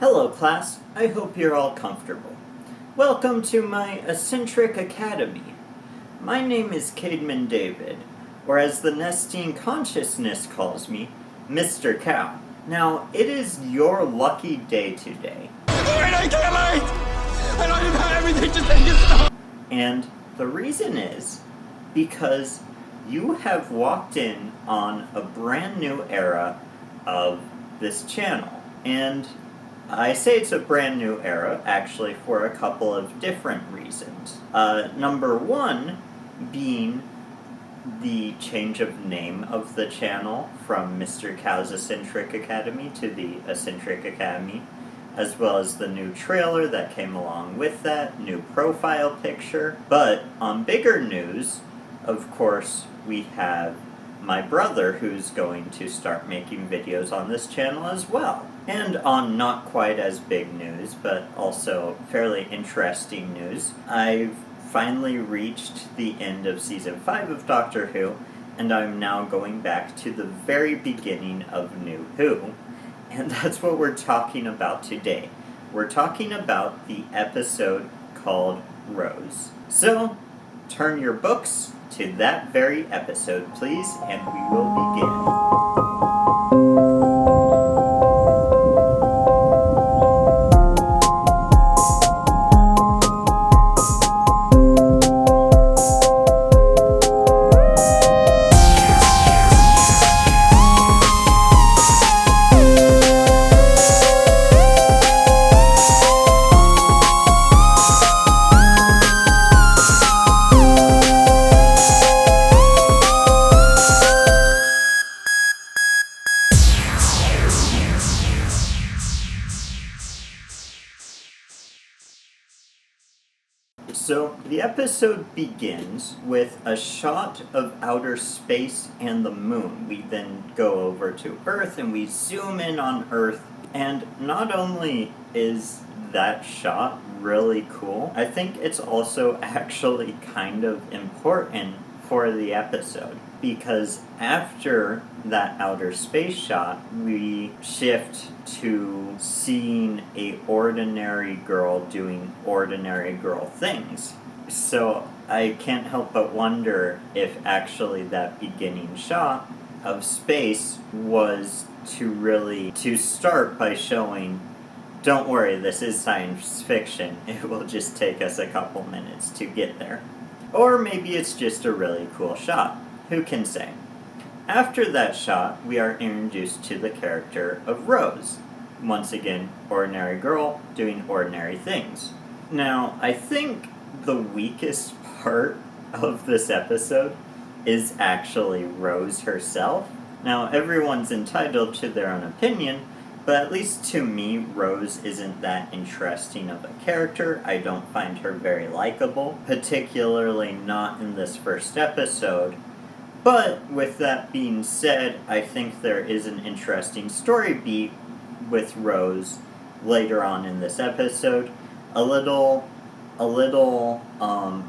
Hello class, I hope you're all comfortable. Welcome to my eccentric academy. My name is Cademan David, or as the Nestine Consciousness calls me, Mr. Cow. Now, it is your lucky day today. Wait, I can't wait! I don't even have everything to take it stop! And the reason is because you have walked in on a brand new era of this channel. And I say it's a brand new era, actually, for a couple of different reasons. Number one being the change of name of the channel from Mr. Cow's Eccentric Academy to the Eccentric Academy, as well as the new trailer that came along with that, new profile picture. But on bigger news, of course, we have my brother who's going to start making videos on this channel as well. And on not quite as big news, but also fairly interesting news, I've finally reached the end of Season 5 of Doctor Who, and I'm now going back to the very beginning of New Who, and that's what we're talking about today. We're talking about the episode called Rose. So, turn your books to that very episode, please, and we will begin. So, the episode begins with a shot of outer space and the moon. We then go over to Earth and we zoom in on Earth. And not only is that shot really cool, I think it's also actually kind of important for the episode. Because after that outer space shot, we shift to seeing a ordinary girl doing ordinary girl things. So I can't help but wonder if actually that beginning shot of space was to start by showing, don't worry, this is science fiction, it will just take us a couple minutes to get there. Or maybe it's just a really cool shot. Who can say? After that shot, we are introduced to the character of Rose. Once again, ordinary girl doing ordinary things. Now, I think the weakest part of this episode is actually Rose herself. Now, everyone's entitled to their own opinion, but at least to me, Rose isn't that interesting of a character. I don't find her very likable, particularly not in this first episode. But, with that being said, I think there is an interesting story beat with Rose later on in this episode. A little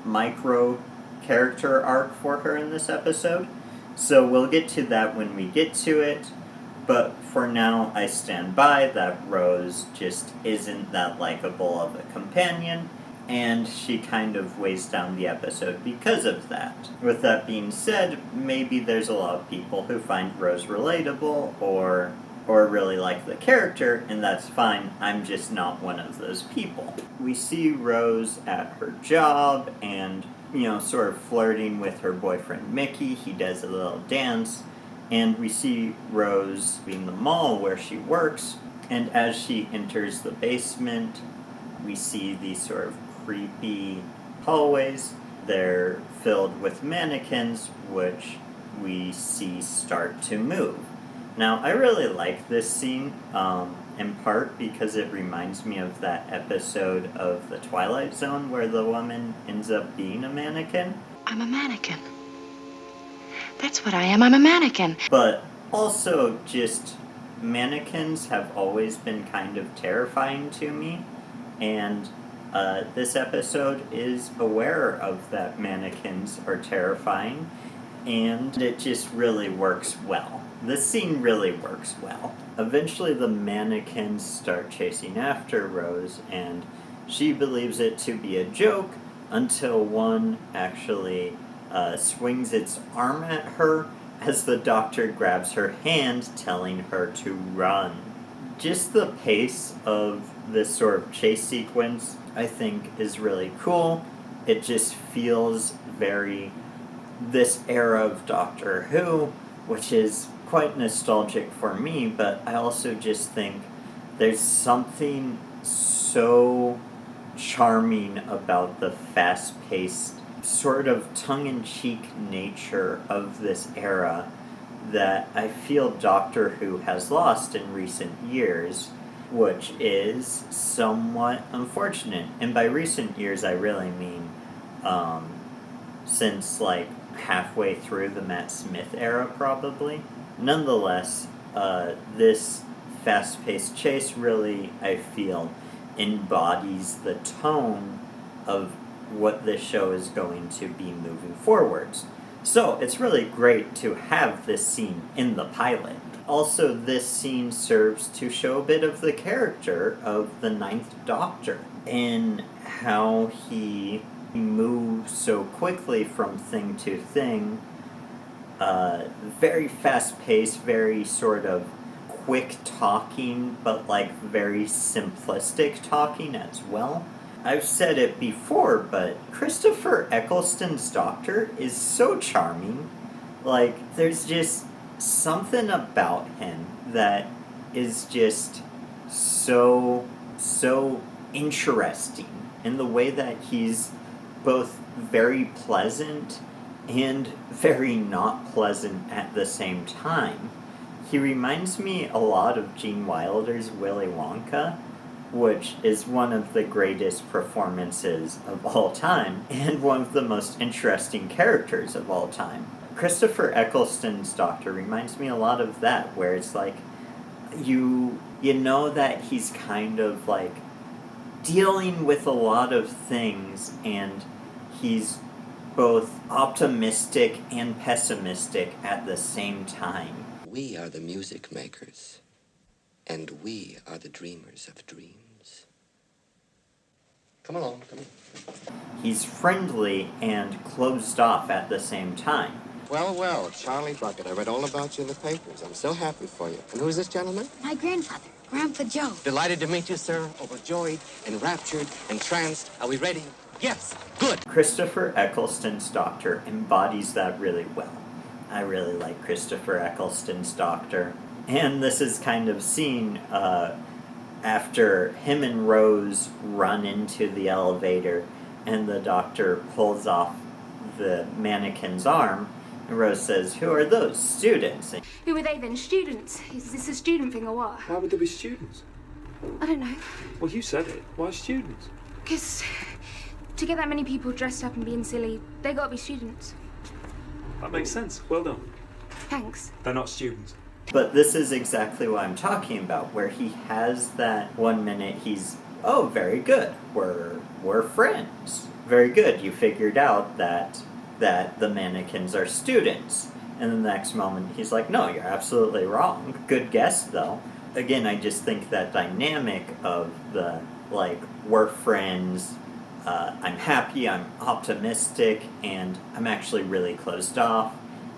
micro character arc for her in this episode. So we'll get to that when we get to it. But for now, I stand by that Rose just isn't that likable of a companion, and she kind of weighs down the episode because of that. With that being said, maybe there's a lot of people who find Rose relatable or really like the character, and that's fine. I'm just not one of those people. We see Rose at her job and, sort of flirting with her boyfriend Mickey. He does a little dance, and we see Rose in the mall where she works, and as she enters the basement, we see these sort of creepy hallways. They're filled with mannequins, which we see start to move. Now, I really like this scene, in part because it reminds me of that episode of The Twilight Zone where the woman ends up being a mannequin. I'm a mannequin. That's what I am, I'm a mannequin. But also just mannequins have always been kind of terrifying to me, and this episode is aware of that mannequins are terrifying, and it just really works well. this scene really works well. Eventually the mannequins start chasing after Rose, and she believes it to be a joke until one actually swings its arm at her as the Doctor grabs her hand, telling her to run. Just the pace of this sort of chase sequence, I think, is really cool. It just feels very this era of Doctor Who, which is quite nostalgic for me, but I also just think there's something so charming about the fast-paced, sort of tongue-in-cheek nature of this era that I feel Doctor Who has lost in recent years, which is somewhat unfortunate. And by recent years, I really mean since like halfway through the Matt Smith era, probably. Nonetheless, this fast-paced chase really, I feel, embodies the tone of what this show is going to be moving forwards. So it's really great to have this scene in the pilot. Also, this scene serves to show a bit of the character of the Ninth Doctor and how he moves so quickly from thing to thing. Very fast-paced, very sort of quick talking, but like very simplistic talking as well. I've said it before, but Christopher Eccleston's Doctor is so charming. Like, there's just something about him that is just so interesting in the way that he's both very pleasant and very not pleasant at the same time. He reminds me a lot of Gene Wilder's Willy Wonka, which is one of the greatest performances of all time, and one of the most interesting characters of all time. Christopher Eccleston's Doctor reminds me a lot of that, where it's like, you know that he's kind of like dealing with a lot of things, and he's both optimistic and pessimistic at the same time. We are the music makers, and we are the dreamers of dreams. Come along, come on. He's friendly and closed off at the same time. Well, Charlie Bucket, I read all about you in the papers. I'm so happy for you. And who's this gentleman? My grandfather, Grandpa Joe. Delighted to meet you, sir. Overjoyed, enraptured, entranced. Are we ready? Yes, good. Christopher Eccleston's Doctor embodies that really well. I really like Christopher Eccleston's Doctor. And this is kind of seen after him and Rose run into the elevator and the Doctor pulls off the mannequin's arm. And Rose says, "Who are those? Students?" Who are they then? Students? Is this a student thing or what? Why would there be students? I don't know. Well, you said it. Why students? Because to get that many people dressed up and being silly, they gotta be students. That makes sense. Well done. Thanks. They're not students. But this is exactly what I'm talking about, where he has that 1 minute he's, "Oh, very good. We're friends. Very good. You figured out that the mannequins are students." And the next moment he's like, "No, you're absolutely wrong. Good guess, though." Again, I just think that dynamic of the, like, we're friends, I'm happy, I'm optimistic, and I'm actually really closed off,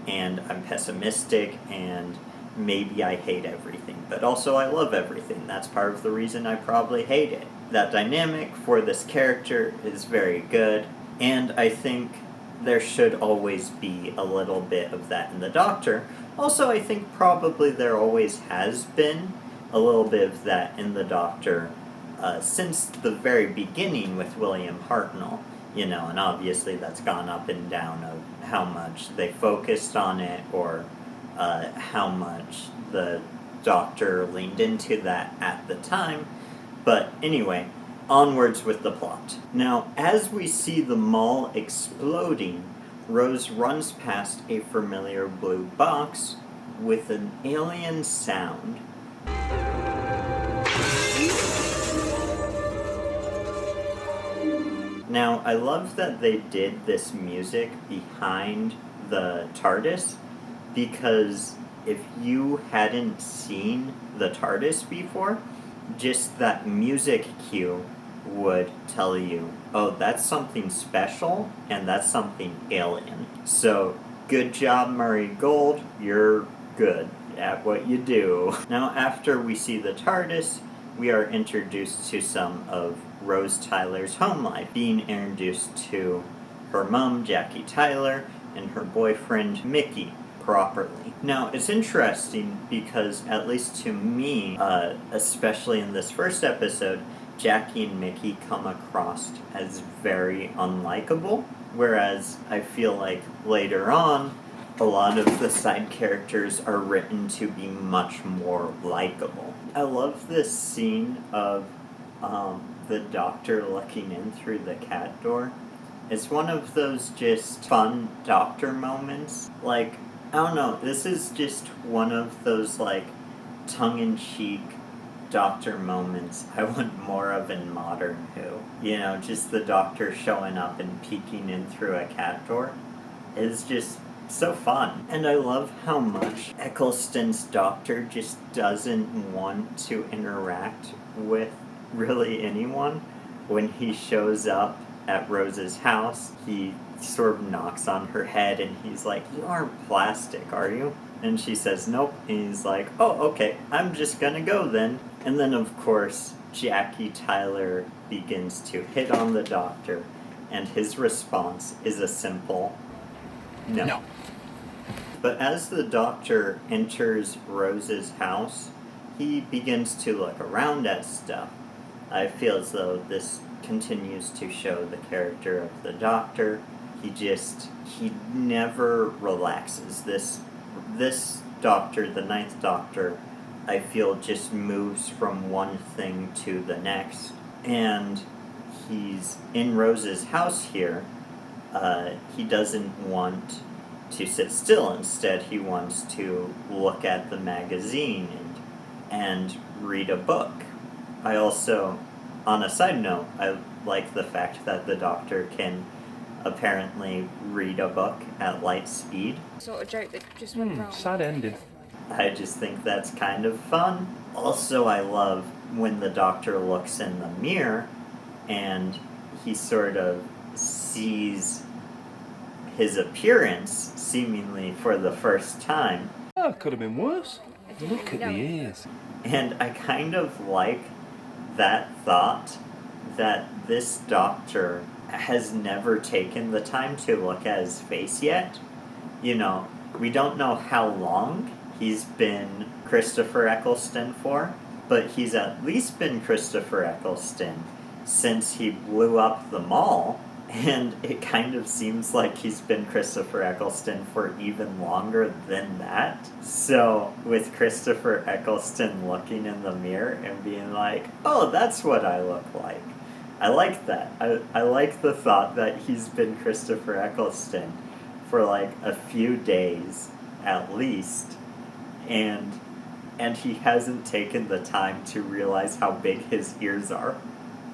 and I'm pessimistic, and maybe I hate everything, but also I love everything. That's part of the reason I probably hate it. That dynamic for this character is very good, and I think there should always be a little bit of that in the Doctor. Also, I think probably there always has been a little bit of that in the Doctor since the very beginning with William Hartnell, and obviously that's gone up and down of how much they focused on it or how much the Doctor leaned into that at the time. But anyway, onwards with the plot. Now, as we see the mall exploding, Rose runs past a familiar blue box with an alien sound. Now, I love that they did this music behind the TARDIS, because if you hadn't seen the TARDIS before, just that music cue would tell you, oh, that's something special and that's something alien. So, good job, Murray Gold. You're good at what you do. Now, after we see the TARDIS, we are introduced to some of Rose Tyler's home life, being introduced to her mom, Jackie Tyler, and her boyfriend, Mickey, properly. Now, it's interesting because, at least to me, especially in this first episode, Jackie and Mickey come across as very unlikable, whereas I feel like later on, a lot of the side characters are written to be much more likable. I love this scene of the doctor looking in through the cat door. It's one of those just fun doctor moments. Like, I don't know, this is just one of those, like, tongue-in-cheek doctor moments I want more of in Modern Who. You know, just the doctor showing up and peeking in through a cat door. It's just so fun. And I love how much Eccleston's doctor just doesn't want to interact with really anyone. When he shows up at Rose's house, he sort of knocks on her head and he's like, "You aren't plastic, are you?" And she says, "Nope." And he's like, "Oh, okay, I'm just gonna go then." And then, of course, Jackie Tyler begins to hit on the doctor, and his response is a simple no. But as the doctor enters Rose's house, he begins to look around at stuff. I feel as though this continues to show the character of the doctor. He never relaxes. This doctor, the Ninth Doctor, I feel just moves from one thing to the next. And he's in Rose's house here. He doesn't want to sit still. Instead, he wants to look at the magazine and read a book. I also, on a side note, I like the fact that the doctor can apparently read a book at light speed. Sort of joke that just went wrong. Sad ending. I just think that's kind of fun. Also, I love when the doctor looks in the mirror and he sort of sees his appearance, seemingly for the first time. Oh, it could have been worse. Look at the ears. And I kind of like that thought that this doctor has never taken the time to look at his face yet. You know, we don't know how long he's been Christopher Eccleston for, but he's at least been Christopher Eccleston since he blew up the mall, and it kind of seems like he's been Christopher Eccleston for even longer than that. So, with Christopher Eccleston looking in the mirror and being like, "Oh, that's what I look like." I like that. I like the thought that he's been Christopher Eccleston for like a few days at least, and he hasn't taken the time to realize how big his ears are.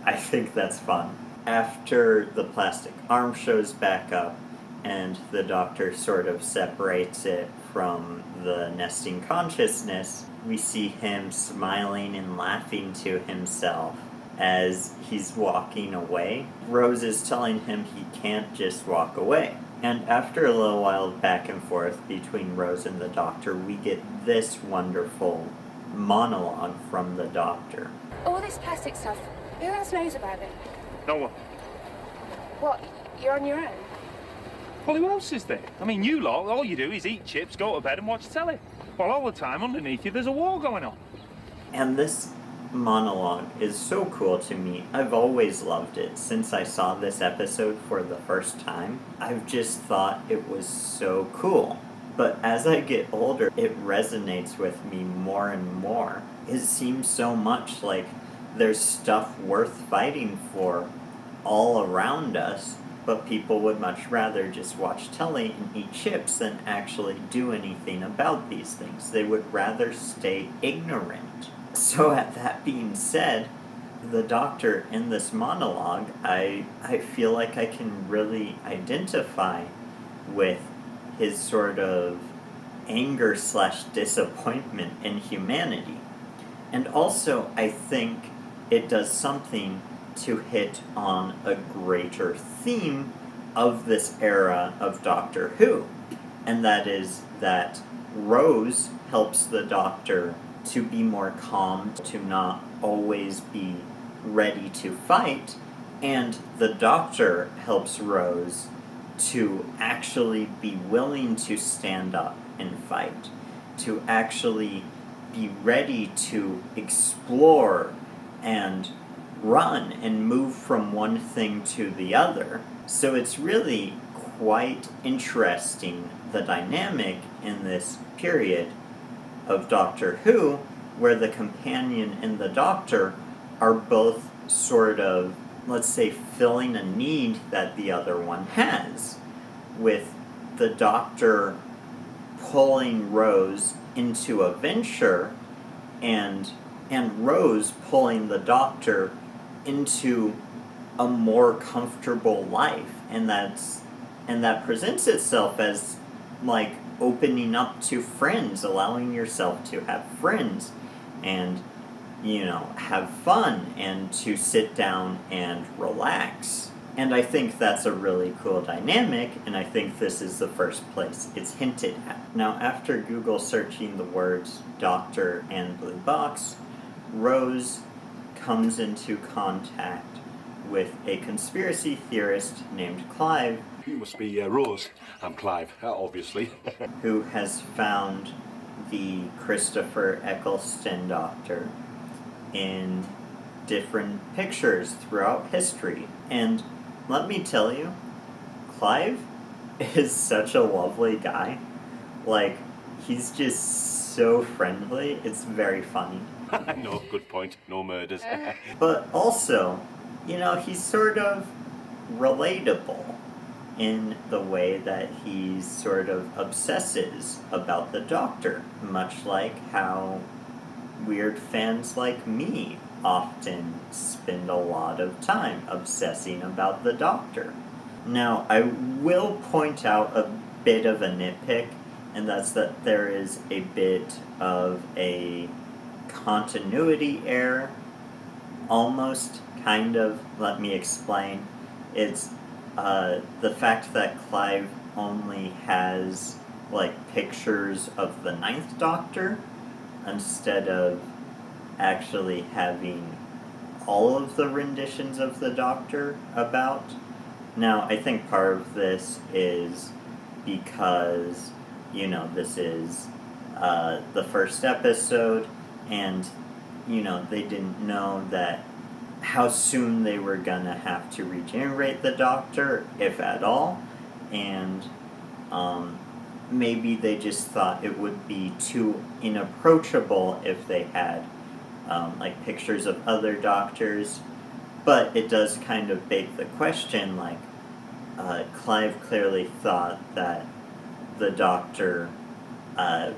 I think that's fun. After the plastic arm shows back up and the doctor sort of separates it from the nesting consciousness, we see him smiling and laughing to himself as he's walking away. Rose is telling him he can't just walk away. And after a little while back and forth between Rose and the doctor, we get this wonderful monologue from the doctor. All this plastic stuff, who else knows about it? No one. What, you're on your own? Well, who else is there? I mean, you lot, all you do is eat chips, go to bed and watch telly. While all the time underneath you there's a war going on. And this monologue is so cool to me. I've always loved it since I saw this episode for the first time. I've just thought it was so cool. But as I get older, it resonates with me more and more. It seems so much like there's stuff worth fighting for all around us, but people would much rather just watch telly and eat chips than actually do anything about these things. They would rather stay ignorant. So that being said, the doctor in this monologue, I feel like I can really identify with his sort of anger / disappointment in humanity. And also, I think it does something to hit on a greater theme of this era of Doctor Who, and that is that Rose helps the Doctor to be more calm, to not always be ready to fight, and the Doctor helps Rose to actually be willing to stand up and fight, to actually be ready to explore and run and move from one thing to the other. So it's really quite interesting, the dynamic in this period of Doctor Who, where the companion and the Doctor are both sort of, let's say, filling a need that the other one has, with the Doctor pulling Rose into a venture and Rose pulling the Doctor into a more comfortable life, and that presents itself as like opening up to friends, allowing yourself to have friends and, you know, have fun and to sit down and relax. And I think that's a really cool dynamic, and I think this is the first place it's hinted at. Now, after Google searching the words Doctor and Blue Box, Rose comes into contact with a conspiracy theorist named Clive. You must be Rose. I'm Clive, obviously. Who has found the Christopher Eccleston Doctor in different pictures throughout history. And let me tell you, Clive is such a lovely guy. Like, he's just so friendly. It's very funny. No, good point. No murders. But also, you know, he's sort of relatable in the way that he sort of obsesses about the Doctor, much like how weird fans like me often spend a lot of time obsessing about the Doctor. Now, I will point out a bit of a nitpick, and that's that there is a bit of a continuity error, almost, kind of. Let me explain. It's the fact that Clive only has like pictures of the Ninth Doctor instead of actually having all of the renditions of the Doctor about. Now, I think part of this is because, you know, this is the first episode, and, you know, they didn't know that how soon they were gonna have to regenerate the Doctor, if at all, and maybe they just thought it would be too inapproachable if they had like pictures of other Doctors. But it does kind of beg the question, like, Clive clearly thought that the Doctor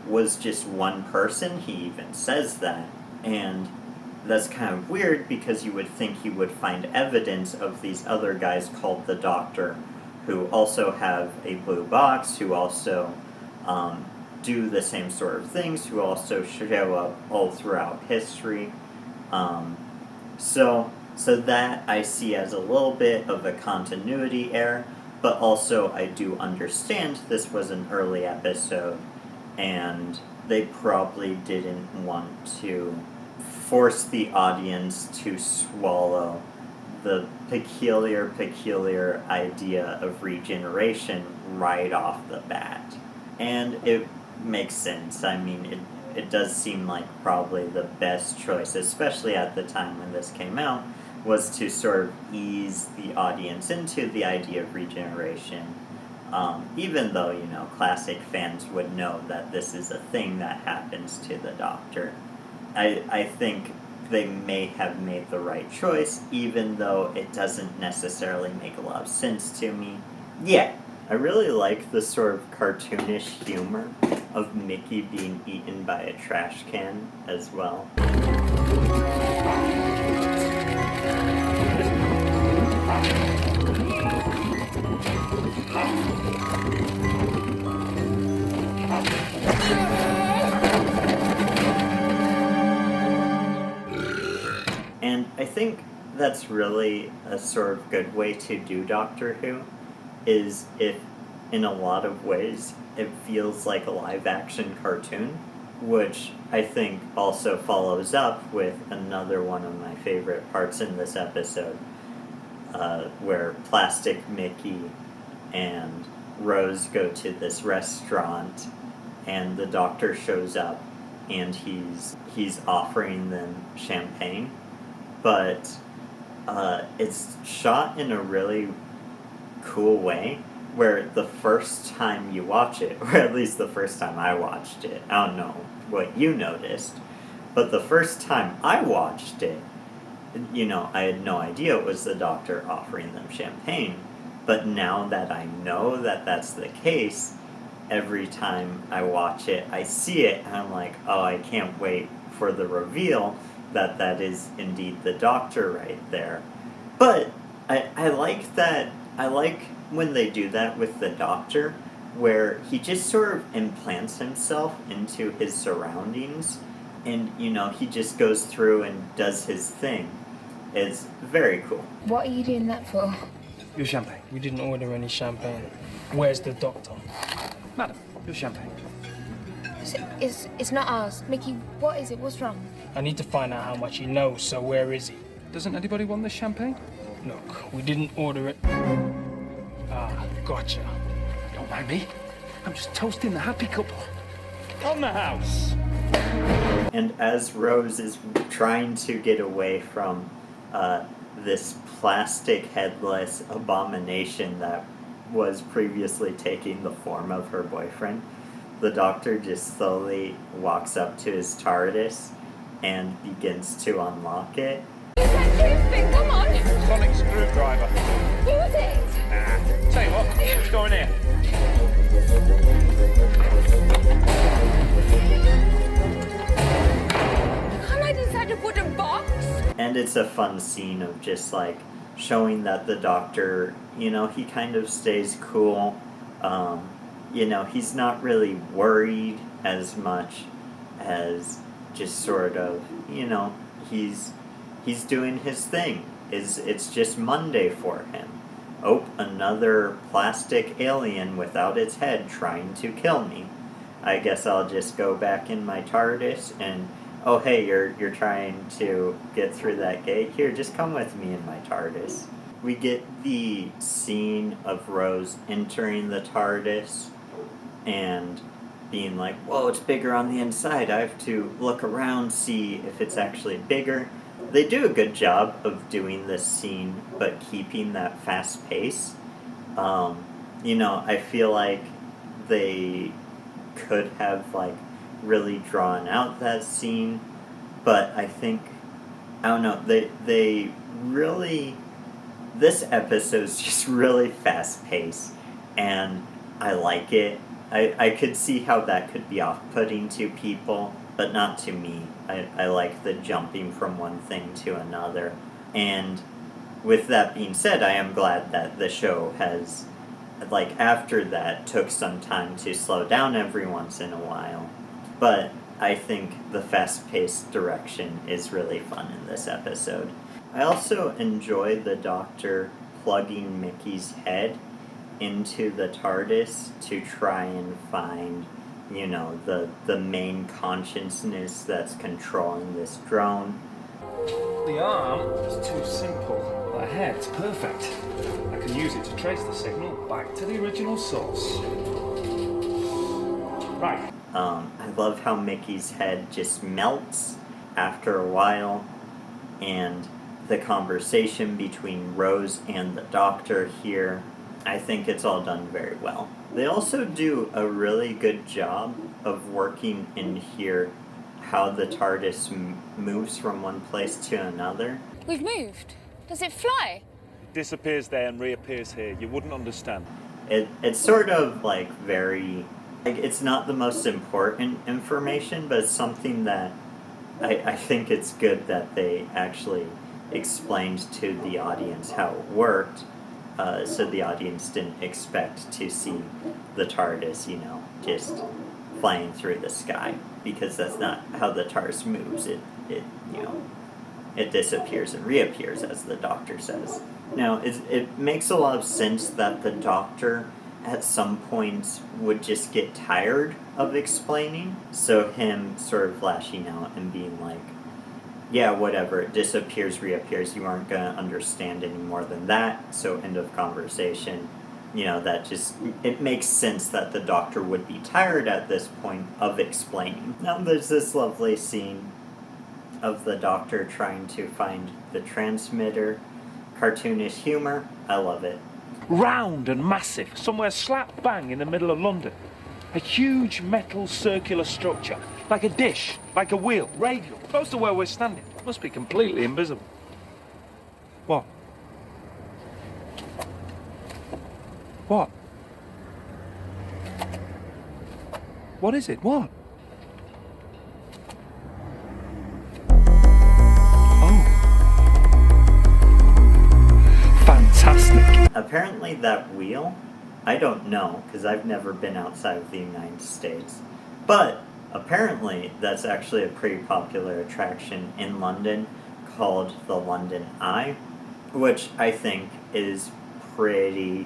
was just one person. He even says that, and that's kind of weird because you would think he would find evidence of these other guys called the Doctor, who also have a blue box, who also do the same sort of things, who also show up all throughout history. So that I see as a little bit of a continuity error, but also I do understand this was an early episode, and they probably didn't want to force the audience to swallow the peculiar idea of regeneration right off the bat. And it makes sense. I mean, it does seem like probably the best choice, especially at the time when this came out, was to sort of ease the audience into the idea of regeneration. Even though, you know, classic fans would know that this is a thing that happens to the Doctor. I think they may have made the right choice, even though it doesn't necessarily make a lot of sense to me. Yeah, I really like the sort of cartoonish humor of Mickey being eaten by a trash can as well. I think that's really a sort of good way to do Doctor Who, is if in a lot of ways it feels like a live action cartoon, which I think also follows up with another one of my favorite parts in this episode, where Plastic Mickey and Rose go to this restaurant, and the Doctor shows up, and he's offering them champagne, but it's shot in a really cool way, where the first time you watch it, or at least the first time I watched it, I don't know what you noticed, but the first time I watched it, I had no idea it was the Doctor offering them champagne. But now that I know that that's the case, every time I watch it, I see it, and I'm like, oh, I can't wait for the reveal that that is indeed the Doctor right there. But I like that. I like when they do that with the Doctor, where he just sort of implants himself into his surroundings, and, he just goes through and does his thing. It's very cool. What are you doing that for? Your champagne. We didn't order any champagne. Where's the doctor? Madam, your champagne. It's not ours. Mickey, what is it? What's wrong? I need to find out how much he knows, so where is he? Doesn't anybody want the champagne? Look, we didn't order it. Ah, gotcha. Don't mind me. I'm just toasting the happy couple. On the house. And as Rose is trying to get away from this plastic headless abomination that was previously taking the form of her boyfriend, the Doctor just slowly walks up to his TARDIS and begins to unlock it. Use that thing, come on! Sonic screwdriver. Use it! Nah. Tell you what, let's go in here. Can't I inside a wooden box? And it's a fun scene of just like showing that the Doctor, he kind of stays cool. He's not really worried as much as just sort of, he's doing his thing. It's just Monday for him. Oh, another plastic alien without its head trying to kill me. I guess I'll just go back in my TARDIS and, oh hey, you're trying to get through that gate? Here, just come with me in my TARDIS. We get the scene of Rose entering the TARDIS and being like, whoa, it's bigger on the inside. I have to look around, see if it's actually bigger. They do a good job of doing this scene, but keeping that fast pace. I feel like they could have, really drawn out that scene, but I think, I don't know, they really, this episode's just really fast paced, and I like it. I could see how that could be off-putting to people, but not to me. I like the jumping from one thing to another. And with that being said, I am glad that the show has, after that, took some time to slow down every once in a while. But I think the fast-paced direction is really fun in this episode. I also enjoy the Doctor plugging Mickey's head into the TARDIS to try and find, the main consciousness that's controlling this drone. The arm is too simple. The head's perfect. I can use it to trace the signal back to the original source. Right. I love how Mickey's head just melts after a while, and the conversation between Rose and the Doctor here, I think it's all done very well. They also do a really good job of working in here how the TARDIS moves from one place to another. We've moved. Does it fly? Disappears there and reappears here. You wouldn't understand. It's sort of very, it's not the most important information, but it's something that I think it's good that they actually explained to the audience how it worked, so the audience didn't expect to see the TARDIS, just flying through the sky, because that's not how the TARDIS moves. It it disappears and reappears, as the Doctor says. Now, it makes a lot of sense that the Doctor, at some points, would just get tired of explaining, so him sort of lashing out and being like, yeah, whatever, it disappears, reappears, you aren't going to understand any more than that, so end of conversation. That just, it makes sense that the Doctor would be tired at this point of explaining. Now there's this lovely scene of the Doctor trying to find the transmitter. Cartoonish humor, I love it. Round and massive, somewhere slap bang in the middle of London. A huge metal circular structure, like a dish, like a wheel, radial, close to where we're standing. Must be completely invisible. What? What? What is it? What? Oh. Fantastic. Apparently that wheel, I don't know, because I've never been outside of the United States, but apparently that's actually a pretty popular attraction in London called the London Eye, which I think is pretty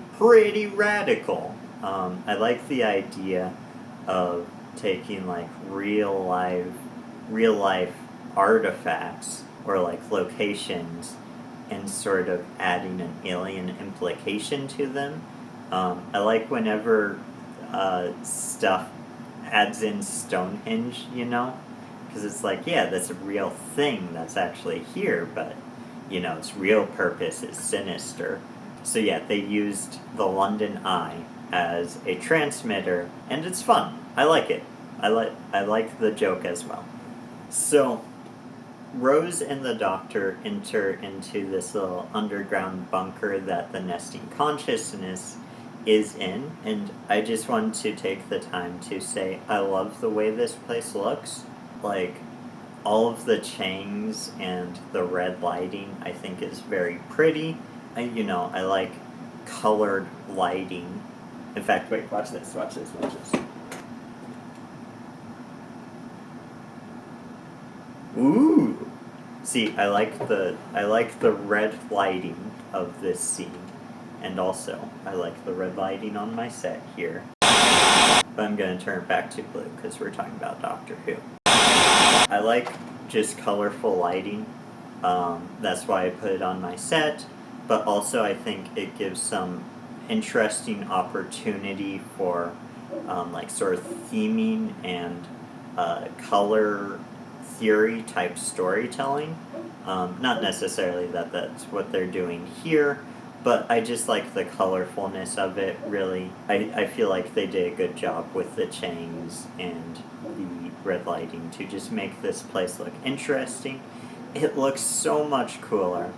radical. I like the idea of taking like real life artifacts or like locations and sort of adding an alien implication to them. I like whenever stuff adds in Stonehenge, because it's like, yeah, that's a real thing that's actually here, but its real purpose is sinister. So yeah, they used the London Eye as a transmitter, and it's fun. I like it. I like the joke as well. So Rose and the Doctor enter into this little underground bunker that the nesting consciousness is in, and I just wanted to take the time to say I love the way this place looks. Like, all of the chains and the red lighting I think is very pretty. I like colored lighting. In fact, wait, watch this. Ooh! See, I like the red lighting of this scene, and also I like the red lighting on my set here. But I'm gonna turn it back to blue because we're talking about Doctor Who. I like just colorful lighting. That's why I put it on my set. But also I think it gives some interesting opportunity for like sort of theming and color theory type storytelling. Not necessarily that that's what they're doing here, but I just like the colorfulness of it, really. I feel like they did a good job with the chains and the red lighting to just make this place look interesting. It looks so much cooler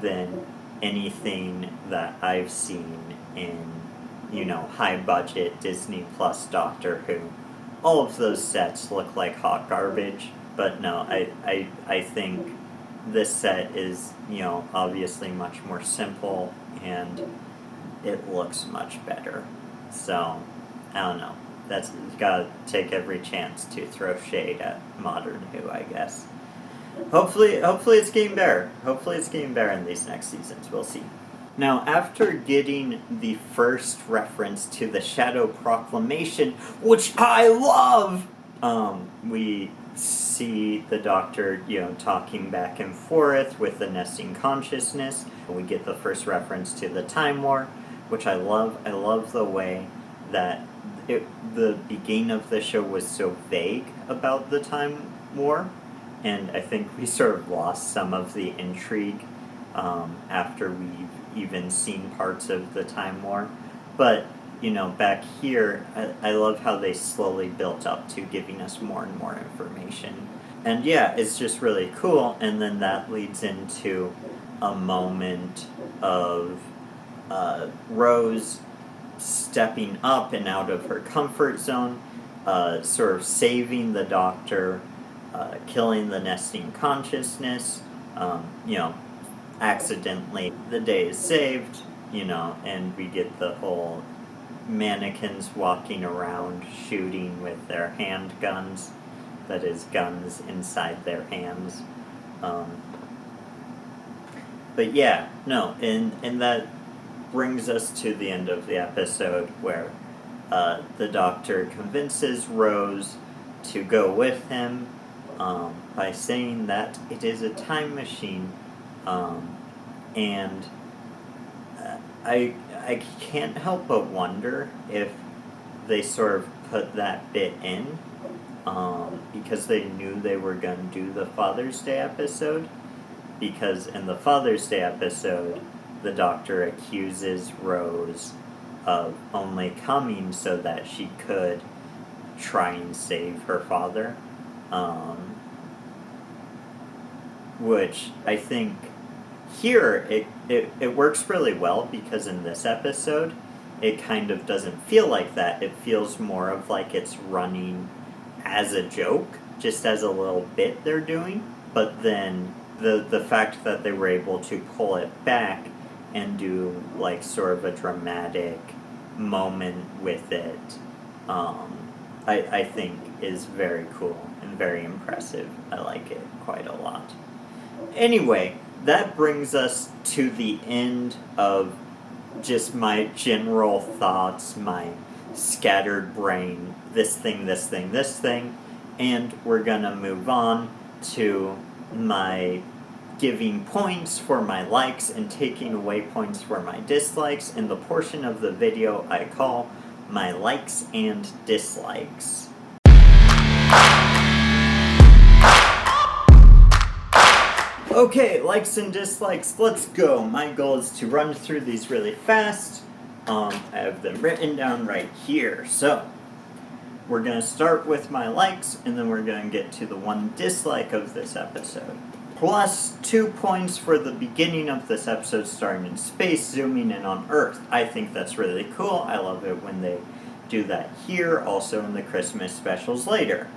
than anything that I've seen in, high budget Disney Plus Doctor Who. All of those sets look like hot garbage, but no, I think this set is, obviously much more simple and it looks much better. So, I don't know. You gotta take every chance to throw shade at modern Who, I guess. Hopefully it's getting better. Hopefully it's getting better in these next seasons. We'll see. Now, after getting the first reference to the Shadow Proclamation, which I love, we see the Doctor, talking back and forth with the nesting consciousness. We get the first reference to the Time War, which I love. I love the way that the beginning of the show was so vague about the Time War, and I think we sort of lost some of the intrigue after we've even seen parts of the Time War. But, back here, I love how they slowly built up to giving us more and more information. And yeah, it's just really cool, and then that leads into a moment of Rose stepping up and out of her comfort zone, sort of saving the Doctor, killing the nesting consciousness, accidentally. The day is saved, and we get the whole mannequins walking around shooting with their handguns, that is, guns inside their hands. But yeah, no, and that brings us to the end of the episode where the Doctor convinces Rose to go with him by saying that it is a time machine, and I can't help but wonder if they sort of put that bit in because they knew they were going to do the Father's Day episode, because in the Father's Day episode the Doctor accuses Rose of only coming so that she could try and save her father, which I think here it works really well, because in this episode it kind of doesn't feel like that. It feels more of like it's running as a joke, just as a little bit they're doing, but then the fact that they were able to pull it back and do like sort of a dramatic moment with it, I think is very cool and very impressive. I like it quite a lot. Anyway, that brings us to the end of just my general thoughts, my scattered brain, this thing, and we're gonna move on to my giving points for my likes and taking away points for my dislikes in the portion of the video I call my likes and dislikes. Okay, likes and dislikes, let's go. My goal is to run through these really fast. I have them written down right here. So, we're going to start with my likes, and then we're going to get to the one dislike of this episode. Plus 2 points for the beginning of this episode starting in space, zooming in on Earth. I think that's really cool. I love it when they do that here, also in the Christmas specials later.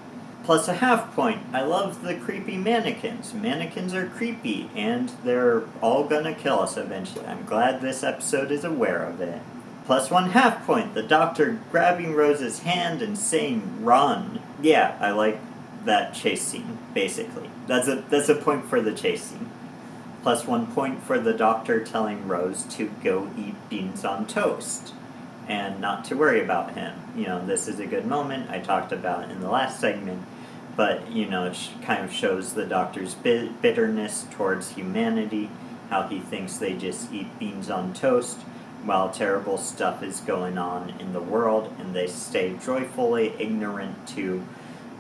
Plus a half point. I love the creepy mannequins. Mannequins are creepy, and they're all gonna kill us eventually. I'm glad this episode is aware of it. Plus 1/2 point. The Doctor grabbing Rose's hand and saying, "Run." Yeah, I like that chase scene, basically. That's a point for the chase scene. Plus 1 point for the Doctor telling Rose to go eat beans on toast and not to worry about him. You know, this is a good moment I talked about in the last segment, but, you know, it kind of shows the Doctor's bitterness towards humanity, how he thinks they just eat beans on toast while terrible stuff is going on in the world, and they stay joyfully ignorant to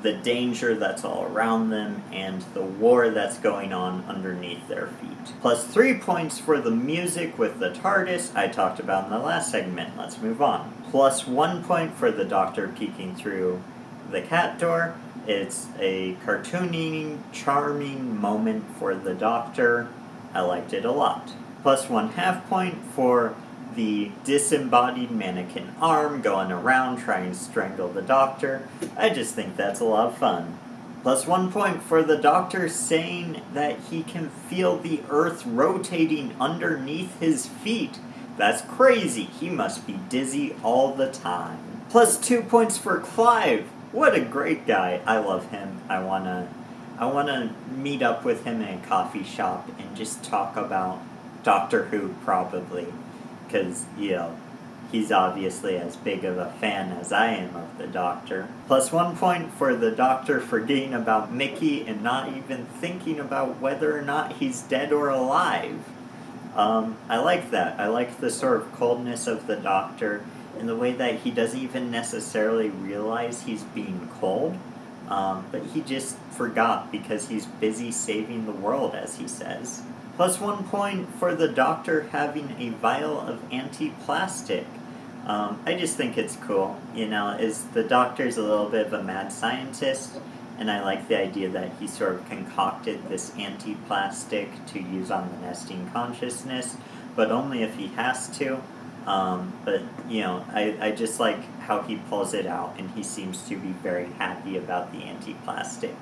the danger that's all around them and the war that's going on underneath their feet. Plus 3 points for the music with the TARDIS I talked about in the last segment. Let's move on. Plus 1 point for the Doctor peeking through the cat door. It's a cartoony, charming moment for the Doctor. I liked it a lot. Plus 1/2 point for the disembodied mannequin arm going around trying to strangle the Doctor. I just think that's a lot of fun. Plus 1 point for the Doctor saying that he can feel the Earth rotating underneath his feet. That's crazy. He must be dizzy all the time. Plus 2 points for Clive. What a great guy. I love him. I wanna meet up with him in a coffee shop and just talk about Doctor Who, probably. Because, you know, he's obviously as big of a fan as I am of the Doctor. Plus 1 point for the Doctor forgetting about Mickey and not even thinking about whether or not he's dead or alive. I like that. I like the sort of coldness of the Doctor in the way that he doesn't even necessarily realize he's being cold, but he just forgot because he's busy saving the world, as he says. Plus 1 point for the Doctor having a vial of anti-plastic. I just think it's cool. You know, the Doctor's a little bit of a mad scientist, and I like the idea that he sort of concocted this anti-plastic to use on the nesting consciousness, but only if he has to. But, you know, I just like how he pulls it out, and he seems to be very happy about the anti-plastic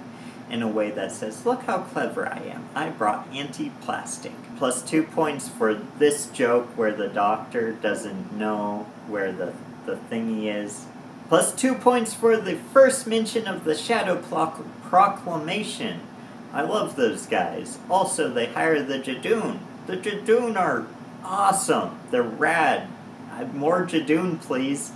in a way that says, look how clever I am. I brought anti-plastic. Plus 2 points for this joke where the Doctor doesn't know where the thingy is. Plus 2 points for the first mention of the Shadow Proclamation. I love those guys. Also, they hire the Jadoon. The Jadoon are awesome. They're rad. More Jadoon, please.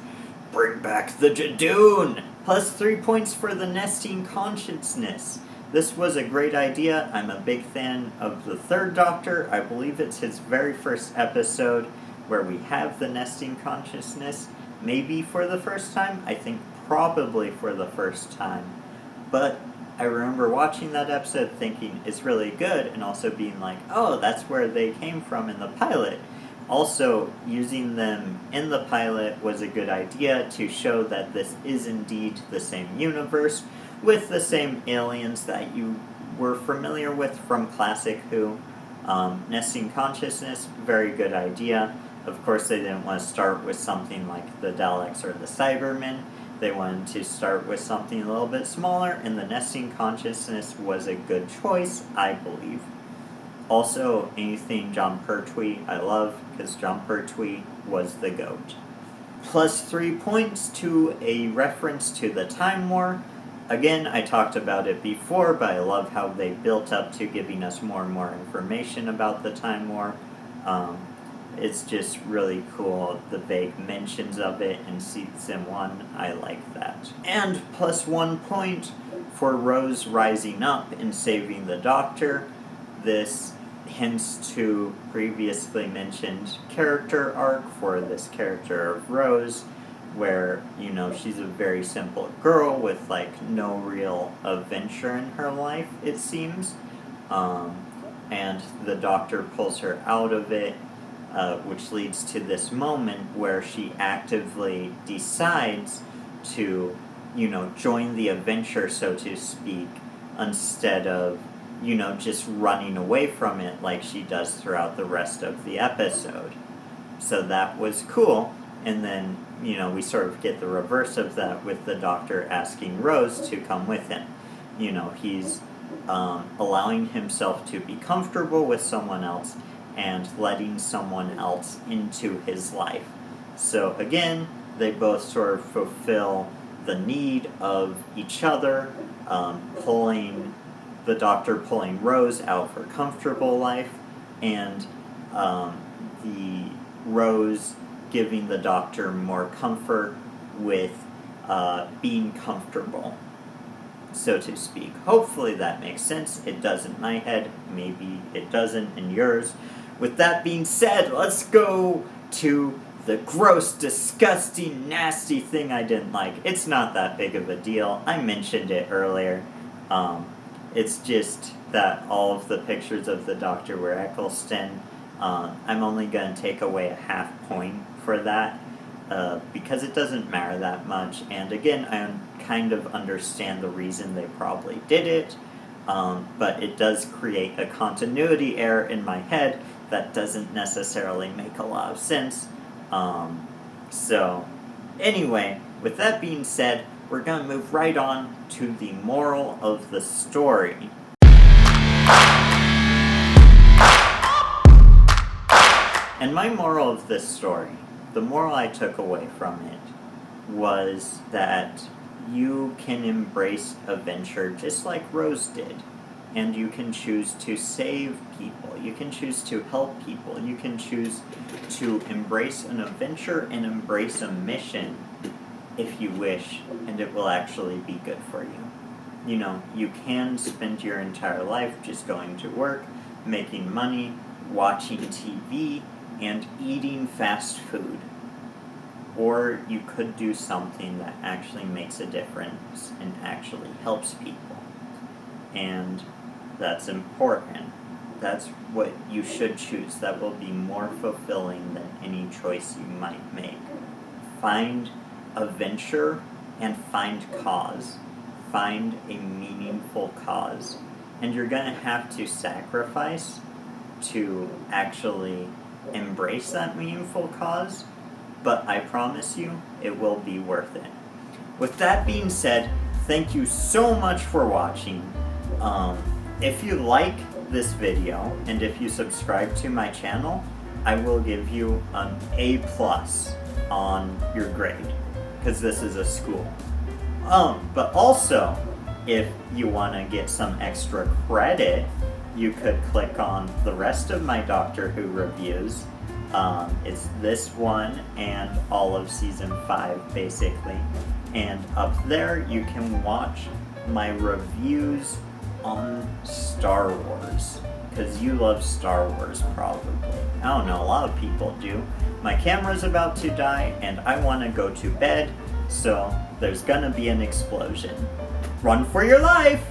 Bring back the Jadoon! Plus 3 points for the nesting consciousness. This was a great idea. I'm a big fan of the Third Doctor. I believe it's his very first episode where we have the nesting consciousness. Maybe for the first time. I think probably for the first time. But I remember watching that episode thinking it's really good, and also being like, oh, that's where they came from in the pilot. Also, using them in the pilot was a good idea to show that this is indeed the same universe, with the same aliens that you were familiar with from classic Who. Nesting consciousness, very good idea. Of course, they didn't want to start with something like the Daleks or the Cybermen. They wanted to start with something a little bit smaller, and the nesting consciousness was a good choice, I believe. Also, anything John Pertwee I love, because John Pertwee was the GOAT. Plus 3 points to a reference to the Time War. Again, I talked about it before, but I love how they built up to giving us more and more information about the Time War. It's just really cool, the vague mentions of it in Season 1. I like that. And plus 1 point for Rose rising up and saving the Doctor. This hints to previously mentioned character arc for this character of Rose, where, you know, she's a very simple girl with, like, no real adventure in her life, it seems. And the Doctor pulls her out of it, which leads to this moment where she actively decides to, you know, join the adventure, so to speak, instead of, you know, just running away from it like she does throughout the rest of the episode. So that was cool. And then, you know, we sort of get the reverse of that with the Doctor asking Rose to come with him. You know, he's allowing himself to be comfortable with someone else and letting someone else into his life. So again, they both sort of fulfill the need of each other, the Doctor pulling Rose out for comfortable life, and the Rose giving the Doctor more comfort with being comfortable, so to speak. Hopefully that makes sense. It does in my head. Maybe it doesn't in yours. With that being said, let's go to the gross, disgusting, nasty thing I didn't like. It's not that big of a deal. I mentioned it earlier. It's just that all of the pictures of the Doctor were Eccleston. I'm only going to take away a half point for that, because it doesn't matter that much. And again, I kind of understand the reason they probably did it, but it does create a continuity error in my head that doesn't necessarily make a lot of sense. So, anyway, with that being said, we're going to move right on to the moral of the story. And my moral of this story, the moral I took away from it, was that you can embrace adventure just like Rose did. And you can choose to save people. You can choose to help people. You can choose to embrace an adventure and embrace a mission if you wish, and it will actually be good for you. You know, you can spend your entire life just going to work, making money, watching TV, and eating fast food. Or you could do something that actually makes a difference and actually helps people. And that's important. That's what you should choose. That will be more fulfilling than any choice you might make. Find adventure and find cause. Find a meaningful cause. And you're going to have to sacrifice to actually embrace that meaningful cause, but I promise you, it will be worth it. With that being said, thank you so much for watching. If you like this video, and if you subscribe to my channel, I will give you an A+ on your grade, because this is a school. But also, if you want to get some extra credit, you could click on the rest of my Doctor Who reviews. It's this one and all of season 5, basically. And up there, you can watch my reviews on Star Wars. Because you love Star Wars, probably. I don't know, a lot of people do. My camera's about to die, and I want to go to bed, so there's gonna be an explosion. Run for your life!